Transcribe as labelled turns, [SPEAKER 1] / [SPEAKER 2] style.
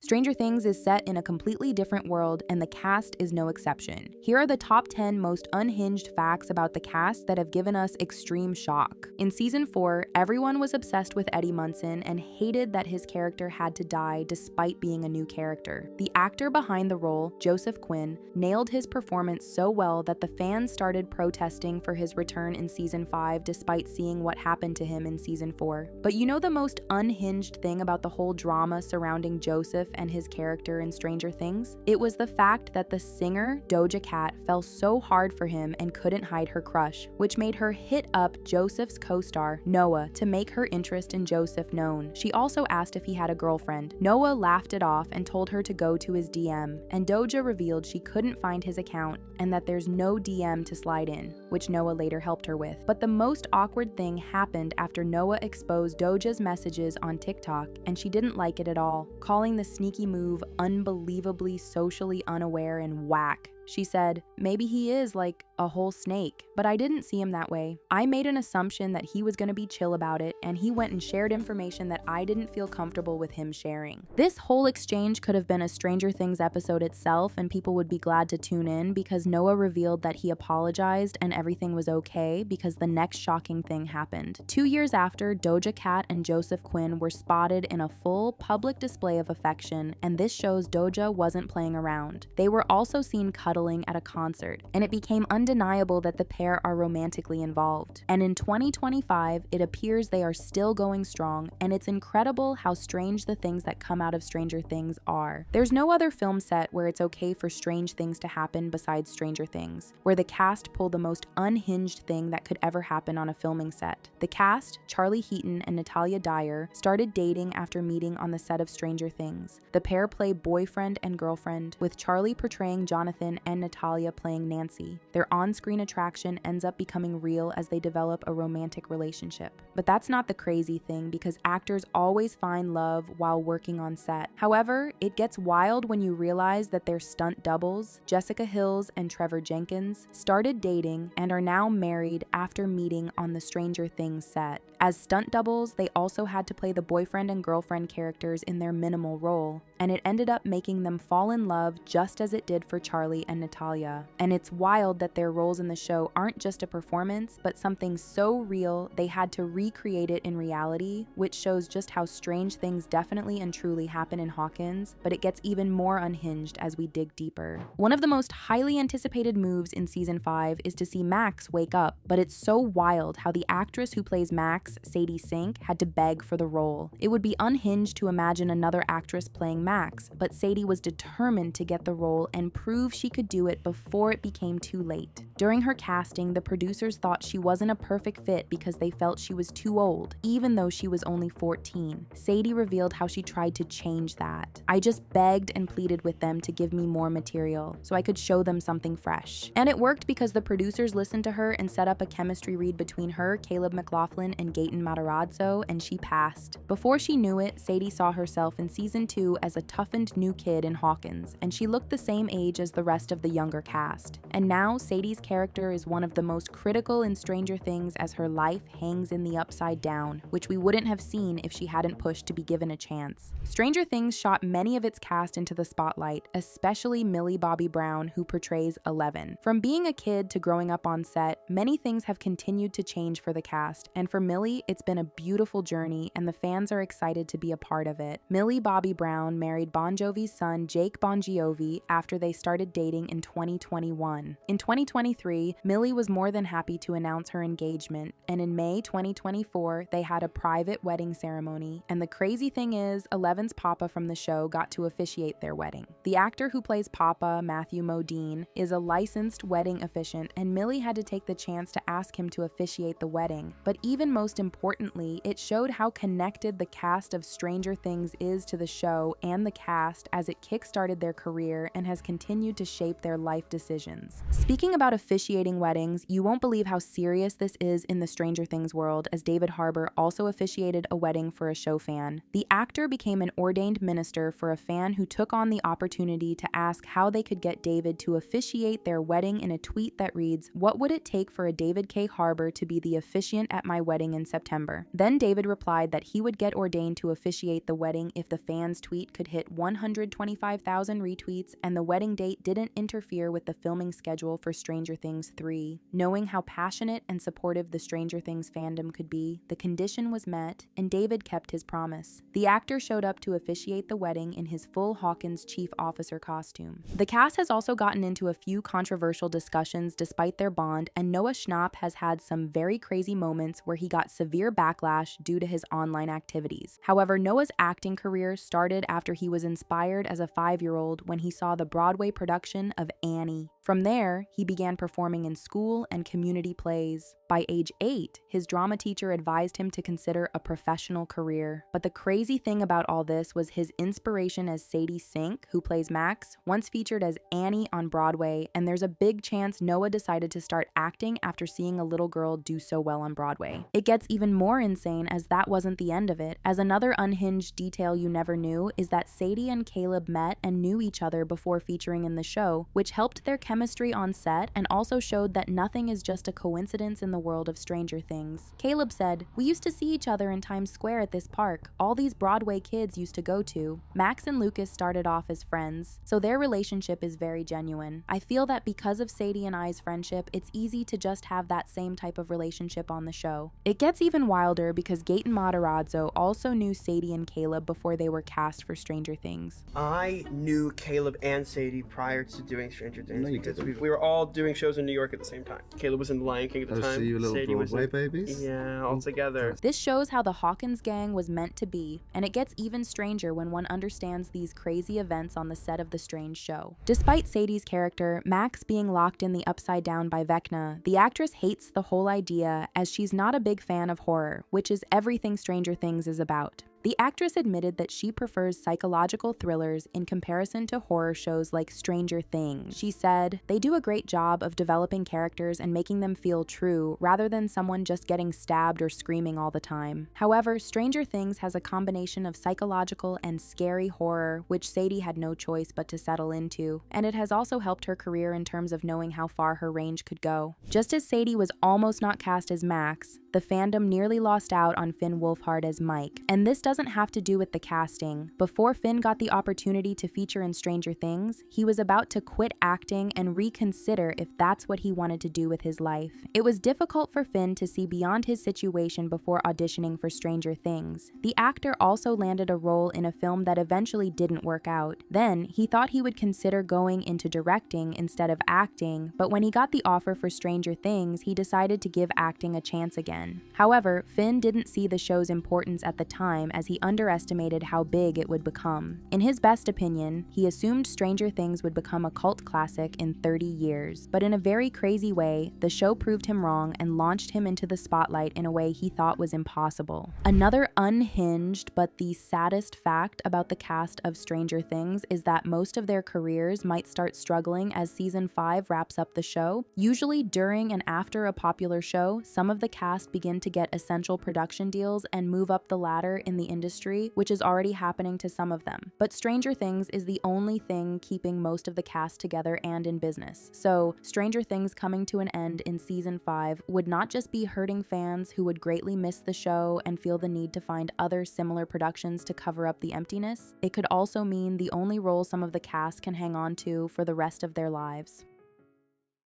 [SPEAKER 1] Stranger Things is set in a completely different world, and the cast is no exception. Here are the top 10 most unhinged facts about the cast that have given us extreme shock. In season 4, everyone was obsessed with Eddie Munson and hated that his character had to die despite being a new character. The actor behind the role, Joseph Quinn, nailed his performance so well that the fans started protesting for his return in season 5 despite seeing what happened to him in season 4. But you know the most unhinged thing about the whole drama surrounding Joseph and his character in Stranger Things? It was the fact that the singer, Doja Cat, fell so hard for him and couldn't hide her crush, which made her hit up Joseph's co-star, Noah, to make her interest in Joseph known. She also asked if he had a girlfriend. Noah laughed it off and told her to go to his DM, and Doja revealed she couldn't find his account and that there's no DM to slide in, which Noah later helped her with. But the most awkward thing happened after Noah exposed Doja's messages on TikTok, and she didn't like it at all, calling the sneaky move unbelievably socially unaware and whack. She said, "Maybe he is like a whole snake, but I didn't see him that way. I made an assumption that he was going to be chill about it, and he went and shared information that I didn't feel comfortable with him sharing." This whole exchange could have been a Stranger Things episode itself, and people would be glad to tune in because Noah revealed that he apologized and everything was okay because the next shocking thing happened. 2 years after, Doja Cat and Joseph Quinn were spotted in a full public display of affection, and this shows Doja wasn't playing around. They were also seen cuddling at a concert, and it became undeniable that the pair are romantically involved. And in 2025, it appears they are still going strong, and it's incredible how strange the things that come out of Stranger Things are. There's no other film set where it's okay for strange things to happen besides Stranger Things, where the cast pulled the most unhinged thing that could ever happen on a filming set. The cast, Charlie Heaton and Natalia Dyer, started dating after meeting on the set of Stranger Things. The pair play boyfriend and girlfriend, with Charlie portraying Jonathan and Natalia playing Nancy. Their on-screen attraction ends up becoming real as they develop a romantic relationship. But that's not the crazy thing, because actors always find love while working on set. However, it gets wild when you realize that their stunt doubles, Jessica Hills and Trevor Jenkins, started dating and are now married after meeting on the Stranger Things set. As stunt doubles, they also had to play the boyfriend and girlfriend characters in their minimal role, and it ended up making them fall in love just as it did for Charlie and Natalia. And it's wild that their roles in the show aren't just a performance, but something so real they had to recreate it in reality, which shows just how strange things definitely and truly happen in Hawkins, but it gets even more unhinged as we dig deeper. One of the most highly anticipated moves in season 5 is to see Max wake up, but it's so wild how the actress who plays Max, Sadie Sink, had to beg for the role. It would be unhinged to imagine another actress playing Max, but Sadie was determined to get the role and prove she could do it before it became too late. During her casting, the producers thought she wasn't a perfect fit because they felt she was too old, even though she was only 14. Sadie revealed how she tried to change that. "I just begged and pleaded with them to give me more material so I could show them something fresh." And it worked because the producers listened to her and set up a chemistry read between her, Caleb McLaughlin, and Gaten Matarazzo, and she passed. Before she knew it, Sadie saw herself in season 2 as a toughened new kid in Hawkins, and she looked the same age as the rest of the younger cast. And now Sadie's character is one of the most critical in Stranger Things as her life hangs in the upside down, which we wouldn't have seen if she hadn't pushed to be given a chance. Stranger Things shot many of its cast into the spotlight, especially Millie Bobby Brown, who portrays Eleven. From being a kid to growing up on set, many things have continued to change for the cast, and for Millie, it's been a beautiful journey, and the fans are excited to be a part of it. Millie Bobby Brown married Bon Jovi's son, Jake Bon Jovi, after they started dating in 2021. In 2023, Millie was more than happy to announce her engagement, and in May 2024, they had a private wedding ceremony, and the crazy thing is, Eleven's papa from the show got to officiate their wedding. The actor who plays Papa, Matthew Modine, is a licensed wedding officiant, and Millie had to take the chance to ask him to officiate the wedding. But even most importantly, it showed how connected the cast of Stranger Things is to the show and the cast as it kickstarted their career and has continued to shape their life decisions. Speaking about officiating weddings, you won't believe how serious this is in the Stranger Things world, as David Harbour also officiated a wedding for a show fan. The actor became an ordained minister for a fan who took on the opportunity to ask how they could get David to officiate their wedding in a tweet that reads, "What would it take for a David K. Harbour to be the officiant at my wedding in in September. Then David replied that he would get ordained to officiate the wedding if the fans' tweet could hit 125,000 retweets and the wedding date didn't interfere with the filming schedule for Stranger Things 3. Knowing how passionate and supportive the Stranger Things fandom could be, the condition was met, and David kept his promise. The actor showed up to officiate the wedding in his full Hawkins chief officer costume. The cast has also gotten into a few controversial discussions despite their bond, and Noah Schnapp has had some very crazy moments where he got severe backlash due to his online activities. However, Noah's acting career started after he was inspired as a 5-year-old when he saw the Broadway production of Annie. From there, he began performing in school and community plays. By age 8, his drama teacher advised him to consider a professional career. But the crazy thing about all this was his inspiration as Sadie Sink, who plays Max, once featured as Annie on Broadway, and there's a big chance Noah decided to start acting after seeing a little girl do so well on Broadway. It gets even more insane as that wasn't the end of it, as another unhinged detail you never knew is that Sadie and Caleb met and knew each other before featuring in the show, which helped their chemistry on set and also showed that nothing is just a coincidence in the world of Stranger Things. Caleb said, "We used to see each other in Times Square at this park all these Broadway kids used to go to. Max and Lucas started off as friends, so their relationship is very genuine. I feel that because of Sadie and I's friendship, it's easy to just have that same type of relationship on the show." It gets even wilder because Gaten Matarazzo also knew Sadie and Caleb before they were cast for Stranger Things.
[SPEAKER 2] I knew Caleb and Sadie prior to doing Stranger Things because we were all doing shows in New York at the same time. Caleb was in The Lion King at the time.
[SPEAKER 3] So you little
[SPEAKER 2] Sadie
[SPEAKER 3] Broadway
[SPEAKER 2] was in,
[SPEAKER 3] babies?
[SPEAKER 2] Yeah, all together.
[SPEAKER 1] This shows how the Hawkins gang was meant to be, and it gets even stranger when one understands these crazy events on the set of the strange show. Despite Sadie's character, Max being locked in the Upside Down by Vecna, the actress hates the whole idea as she's not a big fan of horror, which is everything Stranger Things is about. The actress admitted that she prefers psychological thrillers in comparison to horror shows like Stranger Things. She said, "They do a great job of developing characters and making them feel true rather than someone just getting stabbed or screaming all the time." However, Stranger Things has a combination of psychological and scary horror, which Sadie had no choice but to settle into, and it has also helped her career in terms of knowing how far her range could go. Just as Sadie was almost not cast as Max, the fandom nearly lost out on Finn Wolfhard as Mike, and this doesn't have to do with the casting. Before Finn got the opportunity to feature in Stranger Things, he was about to quit acting and reconsider if that's what he wanted to do with his life. It was difficult for Finn to see beyond his situation before auditioning for Stranger Things. The actor also landed a role in a film that eventually didn't work out. Then, he thought he would consider going into directing instead of acting, but when he got the offer for Stranger Things, he decided to give acting a chance again. However, Finn didn't see the show's importance at the time as he underestimated how big it would become. In his best opinion, he assumed Stranger Things would become a cult classic in 30 years, but in a very crazy way, the show proved him wrong and launched him into the spotlight in a way he thought was impossible. Another unhinged but the saddest fact about the cast of Stranger Things is that most of their careers might start struggling as season 5 wraps up the show. Usually during and after a popular show, some of the cast begin to get essential production deals and move up the ladder in the industry, which is already happening to some of them. But Stranger Things is the only thing keeping most of the cast together and in business. So, Stranger Things coming to an end in season 5 would not just be hurting fans who would greatly miss the show and feel the need to find other similar productions to cover up the emptiness. It could also mean the only role some of the cast can hang on to for the rest of their lives.